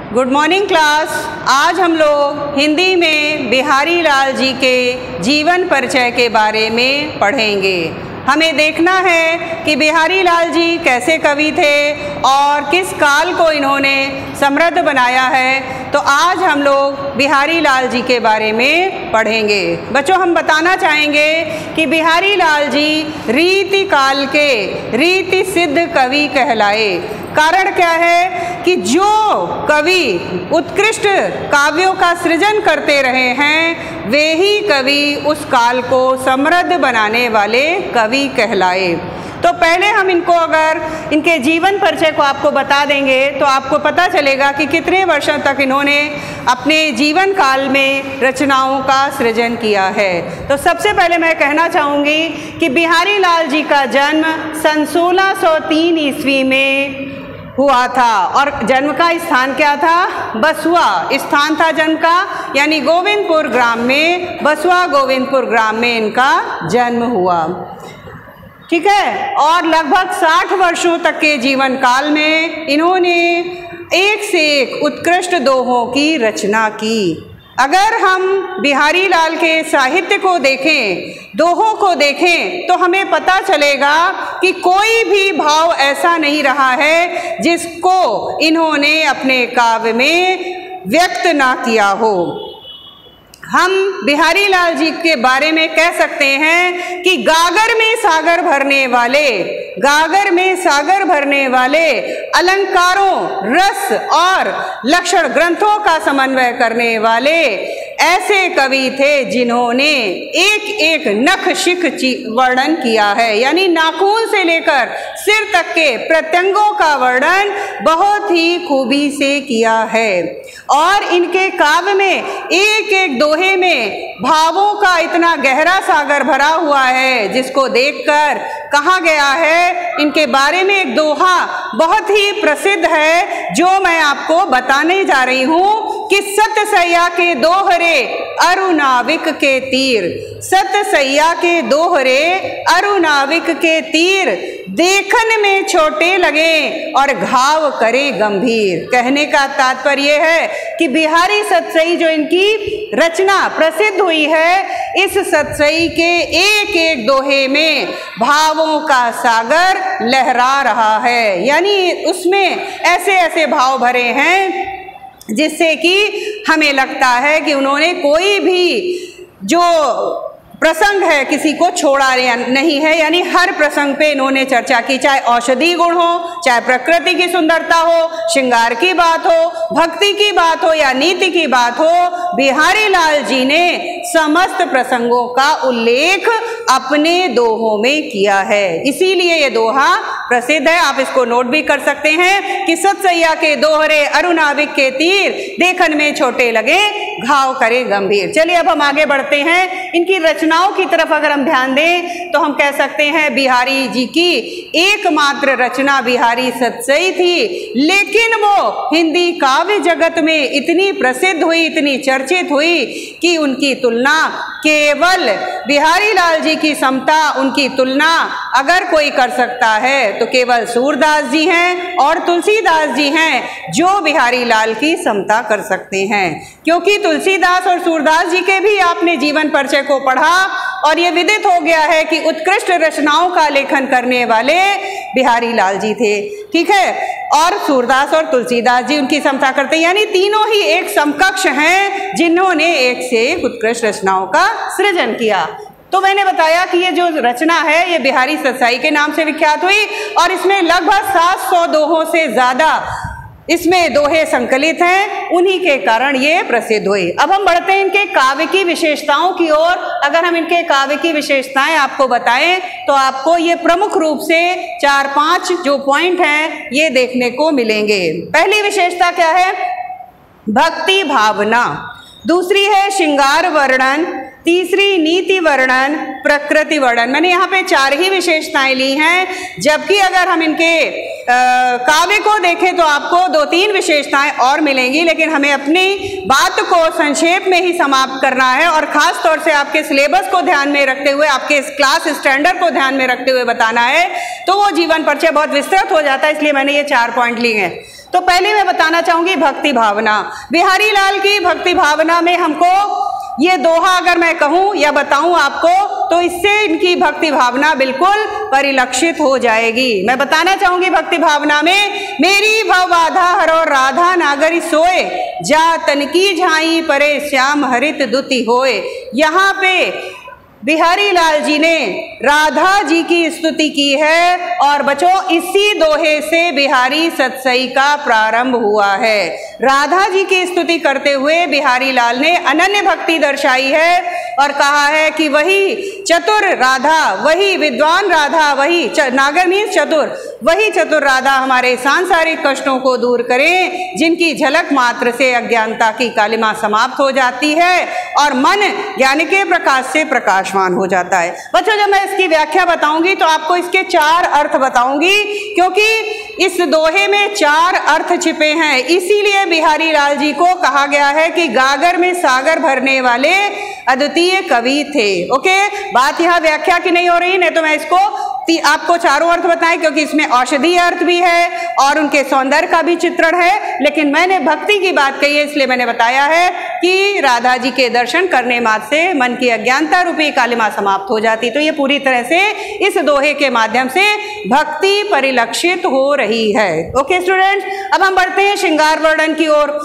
Good morning class. आज हम लोग हिंदी में बिहारी लाल जी के जीवन परिचय के बारे में पढ़ेंगे। हमें देखना है कि बिहारी लाल जी कैसे कवि थे और किस काल को इन्होंने समृद्ध बनाया है। तो आज हम लोग बिहारी लाल जी के बारे में पढ़ेंगे। बच्चों, हम बताना चाहेंगे कि बिहारी लाल जी रीति काल के रीति सिद्ध कवि कहलाए। कारण क्या है कि जो कवि उत्कृष्ट काव्यों का सृजन करते रहे हैं वे ही कवि उस काल को समृद्ध बनाने वाले कवि कहलाए। तो पहले हम अगर इनके जीवन परिचय को आपको बता देंगे तो आपको पता चलेगा कि कितने वर्षों तक इन्होंने अपने जीवन काल में रचनाओं का सृजन किया है। तो सबसे पहले मैं कहना चाहूँगी कि बिहारी लाल जी का जन्म सन 1603 ईस्वी में हुआ था और जन्म का स्थान क्या था? बसुआ स्थान था जन्म का, यानी गोविंदपुर ग्राम में, बसुआ गोविंदपुर ग्राम में इनका जन्म हुआ। ठीक है। और लगभग 60 वर्षों तक के जीवन काल में इन्होंने एक से एक उत्कृष्ट दोहों की रचना की। अगर हम बिहारी लाल के साहित्य को देखें, दोहों को देखें, तो हमें पता चलेगा कि कोई भी भाव ऐसा नहीं रहा है जिसको इन्होंने अपने काव्य में व्यक्त ना किया हो। हम बिहारी लाल जी के बारे में कह सकते हैं कि गागर में सागर भरने वाले अलंकारों, रस और लक्षण ग्रंथों का समन्वय करने वाले ऐसे कवि थे जिन्होंने एक एक नख शिख वर्णन किया है, यानी नाखून से लेकर सिर तक के प्रत्यंगों का वर्णन बहुत ही खूबी से किया है। और इनके काव्य में एक एक दोहे में भावों का इतना गहरा सागर भरा हुआ है जिसको देखकर कहा गया है। इनके बारे में एक दोहा बहुत ही प्रसिद्ध है जो मैं आपको बताने जा रही हूँ कि सत सैया के दोहरे अरुनाविक के तीर, सत सैया के दोहरे अरुनाविक के तीर देखन में छोटे लगे और घाव करे गंभीर। कहने का तात्पर्य है कि बिहारी सतसई जो इनकी रचना प्रसिद्ध हुई है, इस सतसई के एक एक दोहे में भावों का सागर लहरा रहा है, यानी उसमें ऐसे ऐसे भाव भरे हैं जिससे कि हमें लगता है कि उन्होंने कोई भी जो प्रसंग है किसी को छोड़ा नहीं है, यानी हर प्रसंग पे इन्होंने चर्चा की, चाहे औषधि गुण हो, चाहे प्रकृति की सुंदरता हो, श्रृंगार की बात हो, भक्ति की बात हो या नीति की बात हो, बिहारी लाल जी ने समस्त प्रसंगों का उल्लेख अपने दोहों में किया है। इसीलिए ये दोहा प्रसिद्ध है। आप इसको नोट भी कर सकते हैं कि सत सैया के दोहरे अरुनाविक के तीर देखन में छोटे लगे घाव करे गंभीर। चलिए अब हम आगे बढ़ते हैं। इनकी रचनाओं की तरफ अगर हम ध्यान दें तो हम कह सकते हैं बिहारी जी की एकमात्र रचना बिहारी सतसई थी, लेकिन वो हिंदी काव्य जगत में इतनी प्रसिद्ध हुई, इतनी चर्चित हुई कि उनकी तुलना केवल बिहारी लाल जी की समता, उनकी तुलना अगर कोई कर सकता है तो केवल सूरदास जी हैं और तुलसीदास जी हैं जो बिहारी लाल की समता कर सकते हैं। क्योंकि तुलसीदास और सूरदास जी के भी आपने जीवन परिचय को पढ़ा और ये विदित हो गया है कि उत्कृष्ट रचनाओं का लेखन करने वाले बिहारी लाल जी थे। ठीक है। और सूरदास और तुलसीदास जी उनकी समता करते हैं, यानी तीनों ही एक समकक्ष हैं जिन्होंने एक से एक उत्कृष्ट रचनाओं का सृजन किया। तो मैंने बताया कि ये जो रचना है ये बिहारी सतसई के नाम से विख्यात हुई और इसमें लगभग 700 दोहों से ज्यादा इसमें दोहे संकलित हैं, उन्हीं के कारण ये प्रसिद्ध हुई। अब हम बढ़ते हैं इनके काव्य की विशेषताओं की ओर। अगर हम इनके काव्य की विशेषताएं आपको बताएं तो आपको ये प्रमुख रूप से 4-5 जो पॉइंट हैं ये देखने को मिलेंगे। पहली विशेषता क्या है? भक्ति भावना। दूसरी है श्रृंगार वर्णन। तीसरी नीति वर्णन, प्रकृति वर्णन। मैंने यहाँ पे 4 ही विशेषताएं ली हैं, जबकि अगर हम इनके काव्य को देखें तो आपको 2-3 विशेषताएं और मिलेंगी, लेकिन हमें अपनी बात को संक्षेप में ही समाप्त करना है और खास तौर से आपके सिलेबस को ध्यान में रखते हुए, आपके क्लास स्टैंडर्ड को ध्यान में रखते हुए बताना है, तो वो जीवन परिचय बहुत विस्तृत हो जाता है, इसलिए मैंने ये 4 पॉइंट लिए हैं। तो पहले मैं बताना चाहूंगी भक्ति भावना। बिहारी लाल की भक्ति भावना में हमको ये दोहा अगर मैं कहूं या बताऊं आपको तो इससे इनकी भक्ति भावना बिल्कुल परिलक्षित हो जाएगी। मैं बताना चाहूंगी भक्ति भावना में, मेरी भव बाधा हरो राधा नागरी सोए, जा तनकी झाई परे श्याम हरित दुति होए। यहाँ पे बिहारी लाल जी ने राधा जी की स्तुति की है और बच्चों इसी दोहे से बिहारी सतसई का प्रारंभ हुआ है। राधा जी की स्तुति करते हुए बिहारी लाल ने अनन्य भक्ति दर्शाई है और कहा है कि वही चतुर राधा, वही विद्वान राधा, वही नागर मीन्स चतुर, वही चतुर राधा हमारे सांसारिक कष्टों को दूर करें, जिनकी झलक मात्र से अज्ञानता की कालिमा समाप्त हो जाती है और मन ज्ञान के प्रकाश से प्रकाशमान हो जाता है। बच्चों जब मैं इसकी व्याख्या बताऊंगी तो आपको इसके 4 अर्थ बताऊंगी, क्योंकि इस दोहे में 4 अर्थ छिपे हैं। इसीलिए बिहारी लाल जी को कहा गया है कि गागर में सागर भरने वाले अद्वितीय कवि थे। ओके, बात यहाँ व्याख्या की नहीं हो रही, नहीं तो मैं इसको आपको चारों अर्थ बताएं, क्योंकि इसमें औषधीय अर्थ भी है और उनके सौंदर्य का भी चित्रण है। लेकिन मैंने भक्ति की बात कही है, इसलिए मैंने बताया है कि राधा जी के दर्शन करने मात्र से मन की अज्ञानता रूपी कालिमा समाप्त हो जाती। तो ये पूरी तरह से इस दोहे के माध्यम से भक्ति परिलक्षित हो रही है। ओके स्टूडेंट्स, अब हम बढ़ते हैं श्रृंगार वर्णन की ओर।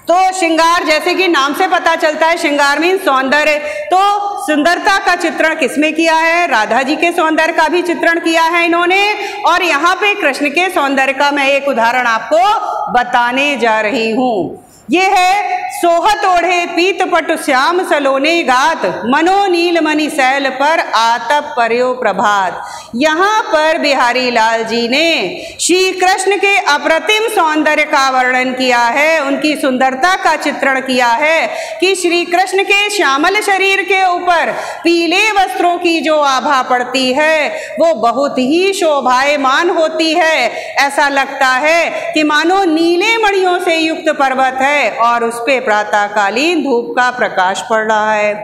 तो श्रृंगार जैसे कि नाम से पता चलता है, श्रृंगार मीन सौंदर्य। तो सुंदरता का चित्रण किसमें किया है? राधा जी के सौंदर्य का भी चित्रण किया है इन्होंने। और यहाँ पे कृष्ण के सौंदर्य का मैं एक उदाहरण आपको बताने जा रही हूँ। ये है सोहत ओढ़े पीत पटु श्याम सलोने गात, मनो नील मणि शैल पर आतप पर्यो प्रभात। यहाँ पर बिहारी लाल जी ने श्री कृष्ण के अप्रतिम सौंदर्य का वर्णन किया है, उनकी सुंदरता का चित्रण किया है कि श्री कृष्ण के श्यामल शरीर के ऊपर पीले वस्त्रों की जो आभा पड़ती है वो बहुत ही शोभायमान होती है। ऐसा लगता है कि मानो नीले मणियों से युक्त पर्वत है और उस पे प्रातःकालीन धूप का प्रकाश पड़ रहा है।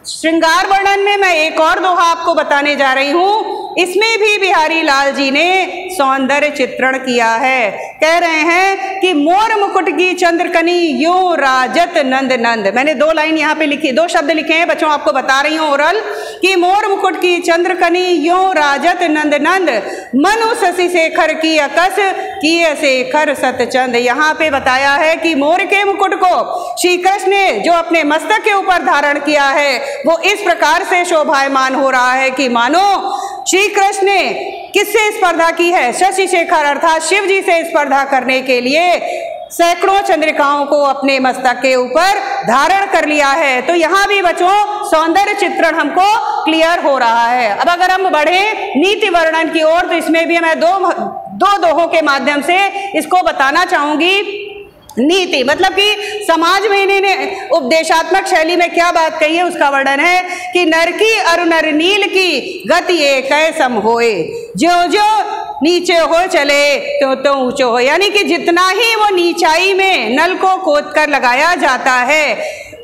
श्रृंगार वर्णन में मैं एक और दोहा आपको बताने जा रही हूँ। इसमें भी बिहारी लाल जी ने सौंदर्य चित्रण किया है। कह रहे हैं कि मोर मुकुट की चंद्रकनी यो राजत नंद नंद। मैंने 2 लाइन यहाँ पे लिखी, 2 शब्द लिखे हैं बच्चों, आपको बता रही हूँ ओरल, कि मोर मुकुट की चंद्रकनी यो राजत नंद नंद, मनु शशि शेखर की अकस किए शेखर सतचंद। यहाँ पे बताया है कि मोर के मुकुट को श्री कृष्ण ने जो अपने मस्तक के ऊपर धारण किया है वो इस प्रकार से शोभायमान हो रहा है कि मानो श्री कृष्ण ने किससे स्पर्धा की है? शशि शेखर अर्थात शिव जी से स्पर्धा करने के लिए सैकड़ों चंद्रिकाओं को अपने मस्तक के ऊपर धारण कर लिया है। तो यहाँ भी बच्चों सौंदर्य चित्रण हमको क्लियर हो रहा है। अब अगर हम बढ़े नीति वर्णन की ओर तो इसमें भी मैं दो दोहों के माध्यम से इसको बताना चाहूंगी। नीति मतलब कि समाज में इन्होंने उपदेशात्मक शैली में क्या बात कही है उसका वर्णन है कि नर की अरु नर नील की गति एक सम होए, जो जो नीचे हो चले तो ऊंचो हो। यानी कि जितना ही वो नीचाई में नल को खोद कर लगाया जाता है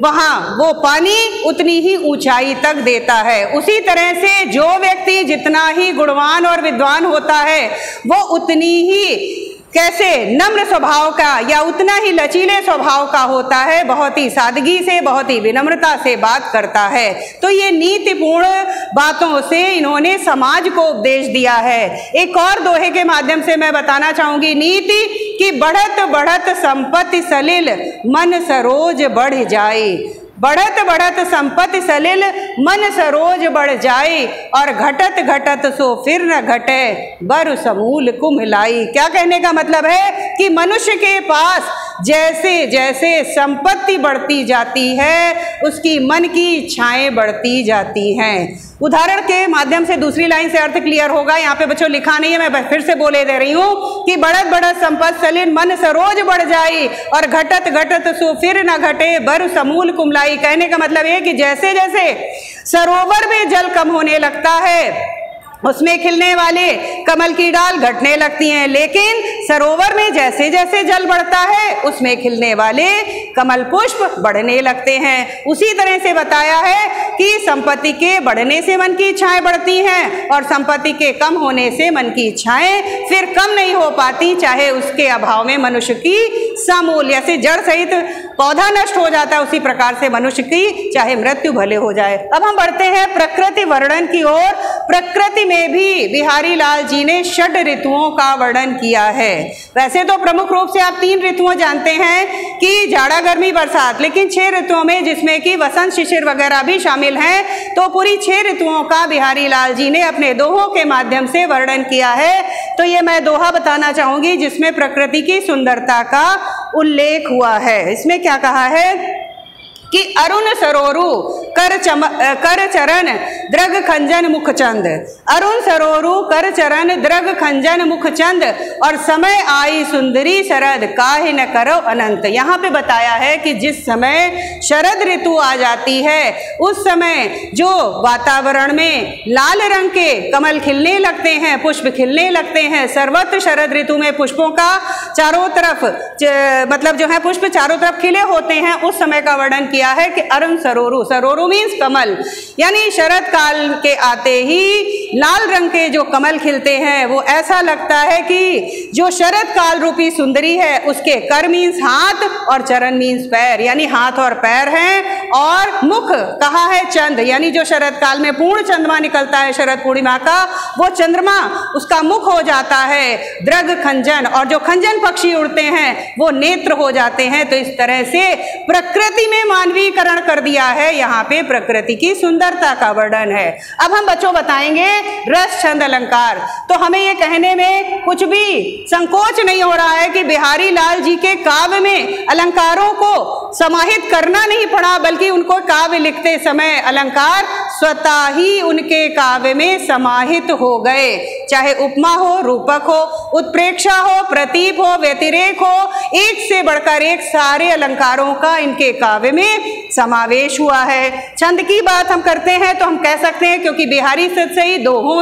वहां वो पानी उतनी ही ऊंचाई तक देता है। उसी तरह से जो व्यक्ति जितना ही गुणवान और विद्वान होता है वो उतनी ही कैसे नम्र स्वभाव का या उतना ही लचीले स्वभाव का होता है, बहुत ही सादगी से बहुत ही विनम्रता से बात करता है। तो ये नीतिपूर्ण बातों से इन्होंने समाज को उपदेश दिया है। एक और दोहे के माध्यम से मैं बताना चाहूंगी नीति कि बढ़त बढ़त संपत्ति सलिल मन सरोज बढ़ जाए। बढ़त बढ़त संपत्ति सलिल मन सरोज बढ़ जाए और घटत घटत सो फिर न घटे बर समूल कुम्हलाई। क्या कहने का मतलब है कि मनुष्य के पास जैसे जैसे संपत्ति बढ़ती जाती है उसकी मन की इच्छाएं बढ़ती जाती हैं। उदाहरण के माध्यम से दूसरी लाइन से अर्थ क्लियर होगा। यहाँ पे बच्चों लिखा नहीं है, मैं फिर से बोले दे रही हूँ कि बढ़त बढ़त संपत्ति सलिल मन सरोज बढ़ जाए और घटत घटत सो फिर न घटे बर समूल कुम्हलाई। कहने का मतलब है कि जैसे जैसे सरोवर में जल कम होने लगता है उसमें खिलने वाले कमल की डाल घटने लगती हैं, लेकिन सरोवर में जैसे जैसे जल बढ़ता है उसमें खिलने वाले कमल पुष्प बढ़ने लगते हैं। उसी तरह से बताया है कि संपत्ति के बढ़ने से मन की इच्छाएं बढ़ती हैं और संपत्ति के कम होने से मन की इच्छाएं फिर कम नहीं हो पाती, चाहे उसके अभाव में मनुष्य की समूल्य से जड़ सहित पौधा नष्ट हो जाता है, उसी प्रकार से मनुष्य की चाहे मृत्यु भले हो जाए। अब हम बढ़ते हैं प्रकृति वर्णन की ओर। प्रकृति में भी बिहारी लाल जी ने 6 ऋतुओं का वर्णन किया है। वैसे तो प्रमुख रूप से आप 3 ऋतुओं जानते हैं कि जाड़ा, गर्मी, बरसात, लेकिन 6 ऋतुओं में जिसमें कि वसंत, शिशिर वगैरह भी शामिल हैं, तो पूरी 6 ऋतुओं का बिहारी लाल जी ने अपने दोहों के माध्यम से वर्णन किया है। तो ये मैं दोहा बताना चाहूंगी जिसमें प्रकृति की सुंदरता का उल्लेख हुआ है। इसमें क्या कहा है कि अरुण सरोरु कर चरण द्रग खंजन मुख चंद, अरुण सरोरु कर चरण द्रग खंजन मुख चंद, और समय आई सुंदरी शरद काहे न करो अनंत। यहाँ पे बताया है कि जिस समय शरद ऋतु आ जाती है उस समय जो वातावरण में लाल रंग के कमल खिलने लगते हैं, पुष्प खिलने लगते हैं, सर्वत्र शरद ऋतु में पुष्पों का चारों तरफ मतलब जो है पुष्प चारों तरफ खिले होते हैं, उस समय का वर्णन किया है कि अरुण सरोरु, सरोरु मीन्स कमल, यानी शरद काल के आते ही लाल रंग के जो कमल खिलते हैं वो ऐसा लगता है कि जो शरद काल रूपी सुंदरी है उसके कर मीन्स हाथ और चरण मीन्स पैर, यानी हाथ और पैर हैं, और मुख कहा है चंद, यानी जो शरद काल में पूर्ण चंद्रमा निकलता है शरद पूर्णिमा का, वो चंद्रमा उसका मुख हो जाता है। द्रग खंजन, और जो खंजन पक्षी उड़ते हैं वो नेत्र हो जाते हैं। तो इस तरह से प्रकृति में मानवीकरण कर दिया है, यहाँ पे प्रकृति की सुंदरता का वर्णन है। अब हम बच्चों बताएंगे रस, छंद, अलंकार। तो हमें ये कहने में कुछ भी संकोच नहीं हो रहा है कि बिहारी लाल जी के काव्य में अलंकारों को समाहित करना नहीं पड़ा, बल्कि उनको काव्य लिखते समय अलंकार स्वतः ही उनके काव्य में समाहित हो गए, चाहे उपमा हो, रूपक हो, उत्प्रेक्षा हो, प्रतीप हो, व्यतिरेक हो, एक से बढ़कर एक सारे अलंकारों का इनके काव्य में समावेश हुआ है। छंद की बात हम करते हैं तो हम कह सकते हैं क्योंकि बिहारी से ही दोहों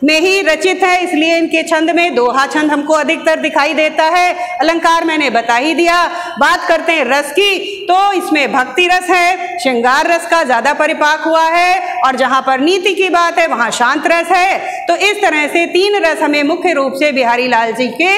में ही रचित है, इसलिए इनके छंद में दोहा छंद हमको अधिकतर दिखाई देता है। अलंकार मैंने बता ही दिया। बात करते हैं रस की, तो इसमें भक्ति रस है, श्रृंगार रस का ज्यादा परिपाक हुआ है, और जहां पर नीति की बात है वहां शांत रस है। तो इस तरह से 3 रस हमें मुख्य रूप से बिहारी लाल जी के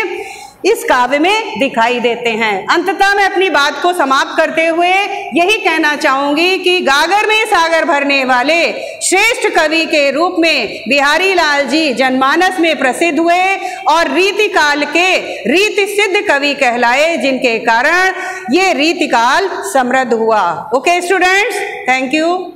इस काव्य में दिखाई देते हैं। अंततः मैं अपनी बात को समाप्त करते हुए यही कहना चाहूंगी कि गागर में सागर भरने वाले श्रेष्ठ कवि के रूप में बिहारी लाल जी जनमानस में प्रसिद्ध हुए और रीतिकाल के रीति सिद्ध कवि कहलाए, जिनके कारण ये रीतिकाल समृद्ध हुआ। Okay students, thank you.